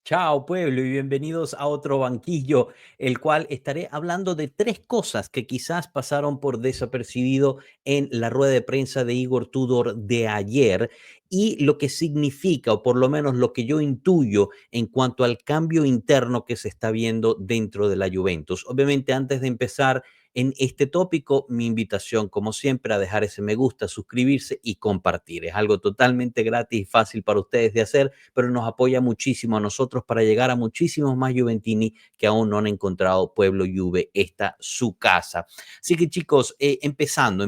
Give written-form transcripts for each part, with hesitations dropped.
Chao pueblo y bienvenidos a otro banquillo, el cual estaré hablando de tres cosas que quizás pasaron por desapercibido en la rueda de prensa de Igor Tudor de ayer y lo que significa, o por lo menos lo que yo intuyo en cuanto al cambio interno que se está viendo dentro de la Juventus. Obviamente, antes de empezar en este tópico, mi invitación, como siempre, a dejar ese me gusta, suscribirse y compartir. Es algo totalmente gratis y fácil para ustedes de hacer, pero nos apoya muchísimo a nosotros para llegar a muchísimos más juventini que aún no han encontrado Pueblo Juve, esta su casa. Así que chicos, empezando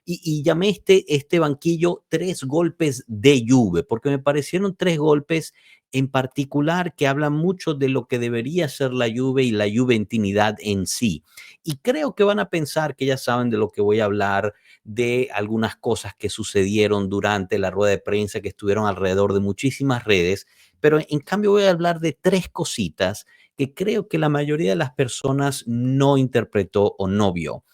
y llamé este banquillo tres golpes de Juve, porque me parecieron tres golpes en particular que hablan mucho de lo que debería ser la Juve y la juventinidad en sí. Y creo que van a pensar que ya saben de lo que voy a hablar, de algunas cosas que sucedieron durante la rueda de prensa que estuvieron alrededor de muchísimas redes, pero en cambio voy a hablar de tres cositas que creo que la mayoría de las personas no interpretó o no vio.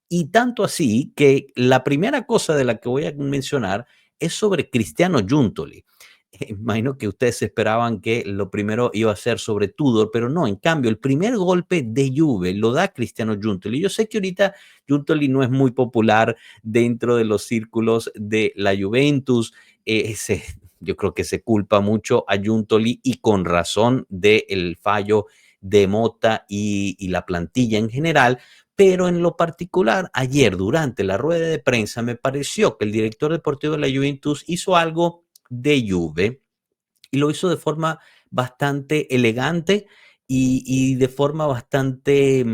Y tanto así que la primera cosa de la que voy a mencionar es sobre Cristiano Giuntoli. Imagino que ustedes esperaban que lo primero iba a ser sobre Tudor, pero no, en cambio, el primer golpe de Juve lo da Cristiano Giuntoli. Yo sé que ahorita Giuntoli no es muy popular dentro de los círculos de la Juventus. Yo creo que se culpa mucho a Giuntoli y con razón del fallo de Mota y la plantilla en general, pero en lo particular, ayer durante la rueda de prensa me pareció que el director deportivo de la Juventus hizo algo de Juve y lo hizo de forma bastante elegante y de forma bastante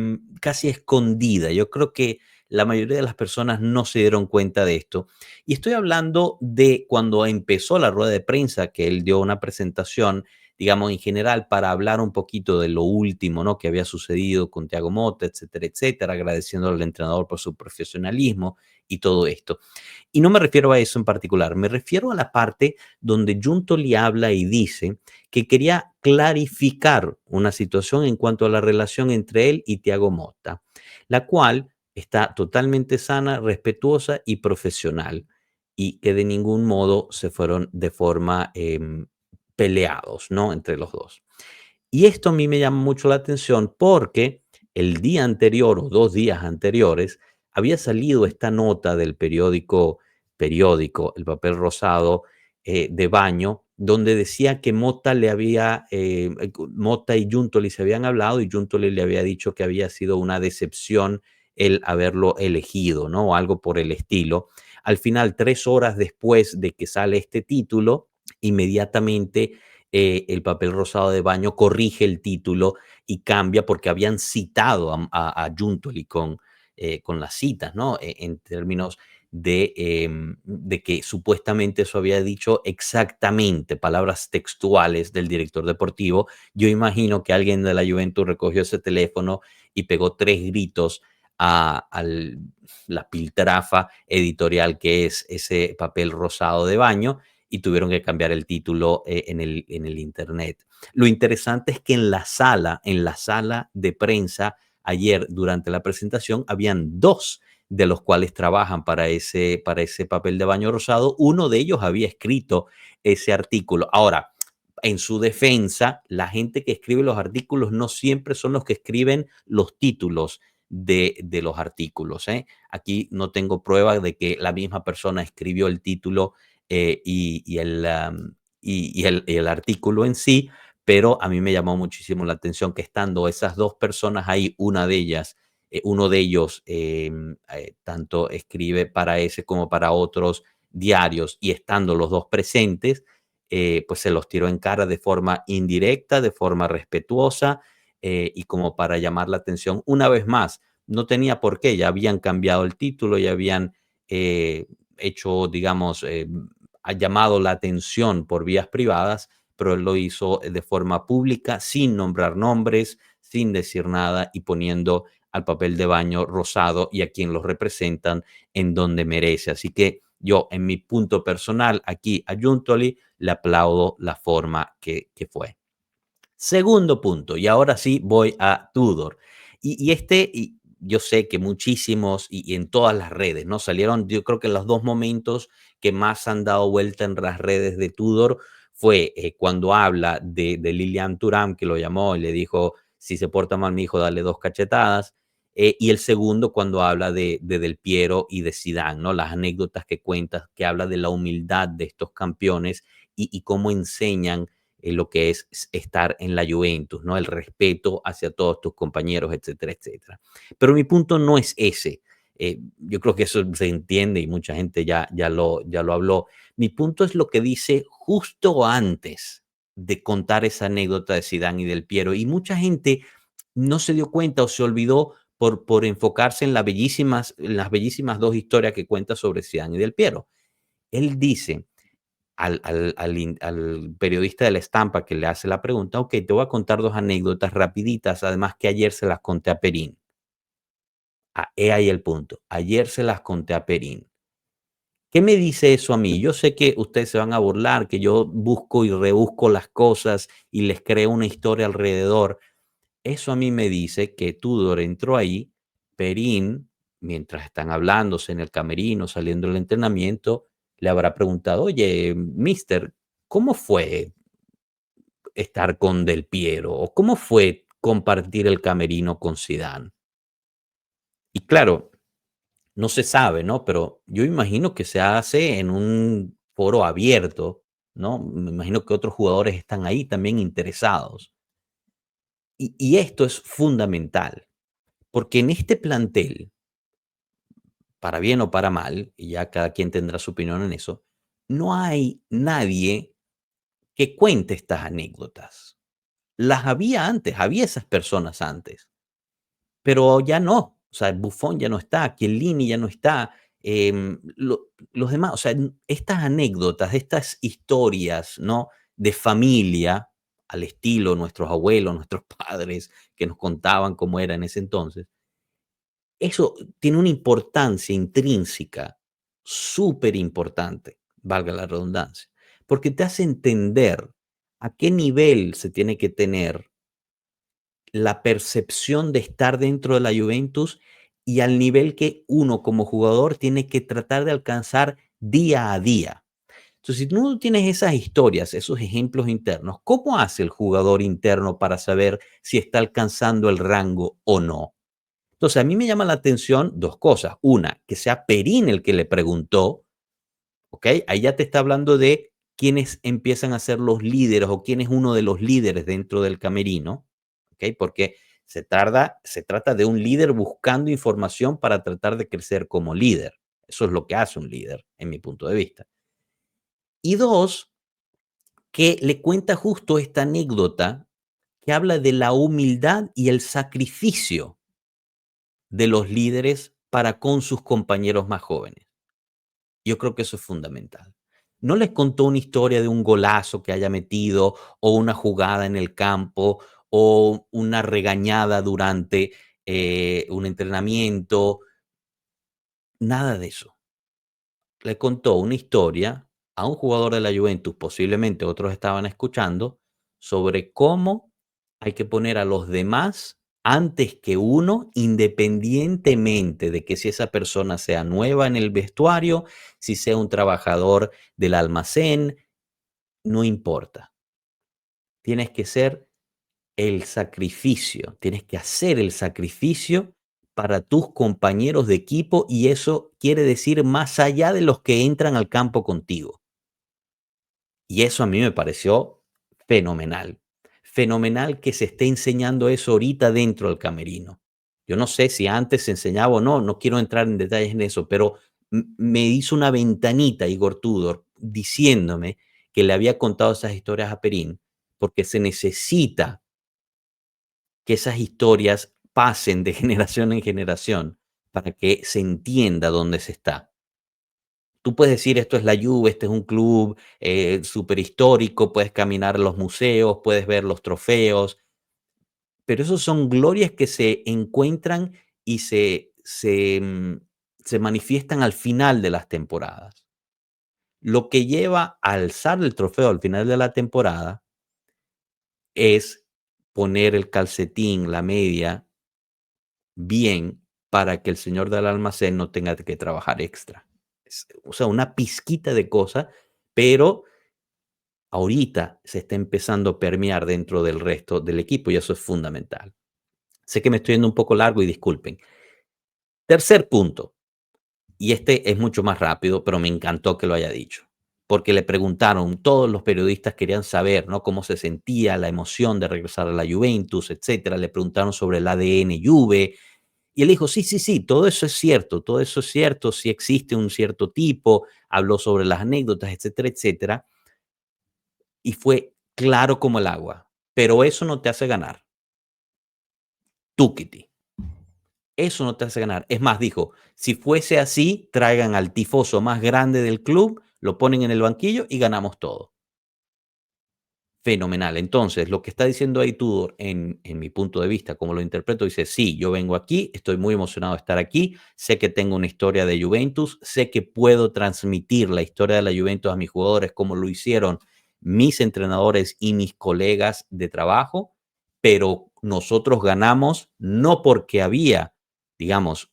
casi escondida. Yo creo que la mayoría de las personas no se dieron cuenta de esto. Y estoy hablando de cuando empezó la rueda de prensa, que él dio una presentación, digamos, en general, para hablar un poquito de lo último, ¿no? Que había sucedido con Thiago Motta, etcétera, etcétera, agradeciendo al entrenador por su profesionalismo y todo esto. Y no me refiero a eso en particular, me refiero a la parte donde Giuntoli habla y dice que quería clarificar una situación en cuanto a la relación entre él y Thiago Motta, la cual está totalmente sana, respetuosa y profesional, y que de ningún modo se fueron de forma peleados, ¿no? Entre los dos. Y esto a mí me llama mucho la atención porque el día anterior o 2 días anteriores había salido esta nota del periódico El Papel Rosado de Baño, donde decía que Mota y Giuntoli se habían hablado y Giuntoli le había dicho que había sido una decepción el haberlo elegido, ¿no? O algo por el estilo. Al final, 3 horas después de que sale este título, inmediatamente el Papel Rosado de Baño corrige el título y cambia porque habían citado a Giuntoli con las citas, ¿no? En términos de que supuestamente eso había dicho exactamente, palabras textuales del director deportivo. Yo imagino que alguien de la Juventus recogió ese teléfono y pegó 3 gritos a la piltrafa editorial que es ese Papel Rosado de Baño y tuvieron que cambiar el título en el internet. Lo interesante es que en la sala de prensa, ayer durante la presentación, habían dos de los cuales trabajan para ese papel de baño rosado. Uno de ellos había escrito ese artículo. Ahora, en su defensa, la gente que escribe los artículos no siempre son los que escriben los títulos de los artículos. Aquí no tengo prueba de que la misma persona escribió el título y el artículo en sí, pero a mí me llamó muchísimo la atención que estando esas dos personas ahí, uno de ellos tanto escribe para ese como para otros diarios y estando los dos presentes, pues se los tiró en cara de forma indirecta, de forma respetuosa y como para llamar la atención. Una vez más, no tenía por qué, ya habían cambiado el título, ya habían hecho, digamos, ha llamado la atención por vías privadas, pero él lo hizo de forma pública, sin nombrar nombres, sin decir nada y poniendo al papel de baño rosado y a quien los representan en donde merece. Así que yo, en mi punto personal, aquí a Giuntoli le aplaudo la forma que fue. Segundo punto, y ahora sí voy a Tudor. Y yo sé que muchísimos y en todas las redes, ¿no? Salieron, yo creo que los dos momentos que más han dado vuelta en las redes de Tudor fue cuando habla de Lilian Thuram, que lo llamó y le dijo, si se porta mal mi hijo, dale 2 cachetadas. Y el segundo cuando habla de Del Piero y de Zidane, ¿no? Las anécdotas que cuentas, que habla de la humildad de estos campeones y cómo enseñan lo que es estar en la Juventus, ¿no? El respeto hacia todos tus compañeros, etcétera, etcétera. Pero mi punto no es ese. Yo creo que eso se entiende y mucha gente ya lo habló. Mi punto es lo que dice justo antes de contar esa anécdota de Zidane y Del Piero. Y mucha gente no se dio cuenta o se olvidó por enfocarse en las bellísimas dos historias que cuenta sobre Zidane y Del Piero. Él dice al periodista de La Estampa que le hace la pregunta, ok, te voy a contar dos anécdotas rapiditas, además que ayer se las conté a Perín. He ahí el punto. Ayer se las conté a Perín. ¿Qué me dice eso a mí? Yo sé que ustedes se van a burlar, que yo busco y rebusco las cosas y les creo una historia alrededor. Eso a mí me dice que Tudor entró ahí, Perín, mientras están hablándose en el camerino, saliendo del entrenamiento, le habrá preguntado, oye, mister, ¿cómo fue estar con Del Piero? ¿O cómo fue compartir el camerino con Zidane? Y claro, no se sabe, ¿no? Pero yo imagino que se hace en un foro abierto, ¿no? Me imagino que otros jugadores están ahí también interesados. Y esto es fundamental, porque en este plantel, para bien o para mal, y ya cada quien tendrá su opinión en eso, no hay nadie que cuente estas anécdotas. Las había antes, había esas personas antes. Pero ya no, o sea, Buffon ya no está, Chiellini ya no está, los demás, o sea, estas anécdotas, estas historias, ¿no? De familia, al estilo nuestros abuelos, nuestros padres, que nos contaban cómo era en ese entonces, eso tiene una importancia intrínseca, súper importante, valga la redundancia, porque te hace entender a qué nivel se tiene que tener la percepción de estar dentro de la Juventus y al nivel que uno como jugador tiene que tratar de alcanzar día a día. Entonces, si tú no tienes esas historias, esos ejemplos internos, ¿cómo hace el jugador interno para saber si está alcanzando el rango o no? Entonces, a mí me llama la atención dos cosas. Una, que sea Perín el que le preguntó, ¿ok? Ahí ya te está hablando de quiénes empiezan a ser los líderes o quién es uno de los líderes dentro del camerino, ¿ok? Porque se trata de un líder buscando información para tratar de crecer como líder. Eso es lo que hace un líder, en mi punto de vista. Y dos, que le cuenta justo esta anécdota que habla de la humildad y el sacrificio de los líderes para con sus compañeros más jóvenes. Yo creo que eso es fundamental. No les contó una historia de un golazo que haya metido o una jugada en el campo o una regañada durante un entrenamiento, nada de eso. Le contó una historia a un jugador de la Juventus, posiblemente otros estaban escuchando, sobre cómo hay que poner a los demás antes que uno, independientemente de que si esa persona sea nueva en el vestuario, si sea un trabajador del almacén, no importa. Tienes que ser el sacrificio, tienes que hacer el sacrificio para tus compañeros de equipo y eso quiere decir más allá de los que entran al campo contigo. Y eso a mí me pareció fenomenal. Fenomenal que se esté enseñando eso ahorita dentro del camerino. Yo no sé si antes se enseñaba o no, no quiero entrar en detalles en eso, pero me hizo una ventanita Igor Tudor diciéndome que le había contado esas historias a Perín, porque se necesita que esas historias pasen de generación en generación para que se entienda dónde se está. Tú puedes decir, esto es la Juve, este es un club súper histórico, puedes caminar a los museos, puedes ver los trofeos, pero esos son glorias que se encuentran y se manifiestan al final de las temporadas. Lo que lleva a alzar el trofeo al final de la temporada es poner el calcetín, la media, bien para que el señor del almacén no tenga que trabajar extra. O sea, una pizquita de cosa, pero ahorita se está empezando a permear dentro del resto del equipo y eso es fundamental. Sé que me estoy yendo un poco largo y disculpen. Tercer punto, y este es mucho más rápido, pero me encantó que lo haya dicho, porque le preguntaron, todos los periodistas querían saber, ¿no? Cómo se sentía, la emoción de regresar a la Juventus, etcétera. Le preguntaron sobre el ADN Juve, y él dijo, sí, sí, sí, todo eso es cierto, sí existe un cierto tipo, habló sobre las anécdotas, etcétera, etcétera, y fue claro como el agua, pero eso no te hace ganar. Túquiti. Eso no te hace ganar. Es más, dijo, si fuese así, traigan al tifoso más grande del club, lo ponen en el banquillo y ganamos todo. Fenomenal. Entonces, lo que está diciendo ahí Tudor, en mi punto de vista, como lo interpreto, dice, sí, yo vengo aquí, estoy muy emocionado de estar aquí, sé que tengo una historia de Juventus, sé que puedo transmitir la historia de la Juventus a mis jugadores como lo hicieron mis entrenadores y mis colegas de trabajo, pero nosotros ganamos no porque había, digamos,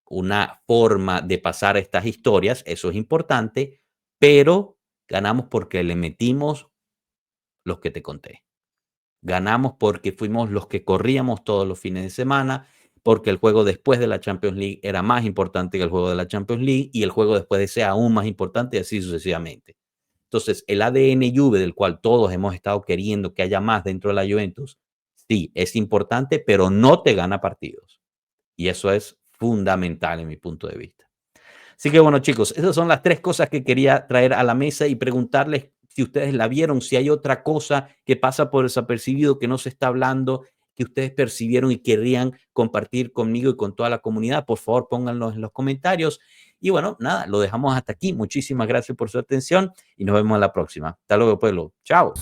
una forma de pasar estas historias, eso es importante, pero ganamos porque le metimos los que te conté. Ganamos porque fuimos los que corríamos todos los fines de semana, porque el juego después de la Champions League era más importante que el juego de la Champions League y el juego después de ese aún más importante y así sucesivamente. Entonces, el ADN Juve del cual todos hemos estado queriendo que haya más dentro de la Juventus, sí, es importante, pero no te gana partidos. Y eso es fundamental en mi punto de vista. Así que bueno, chicos, esas son las tres cosas que quería traer a la mesa y preguntarles si ustedes la vieron, si hay otra cosa que pasa por desapercibido, que no se está hablando, que ustedes percibieron y querrían compartir conmigo y con toda la comunidad, por favor pónganlo en los comentarios. Y bueno, nada, lo dejamos hasta aquí. Muchísimas gracias por su atención y nos vemos en la próxima. Hasta luego, pueblo. Chao.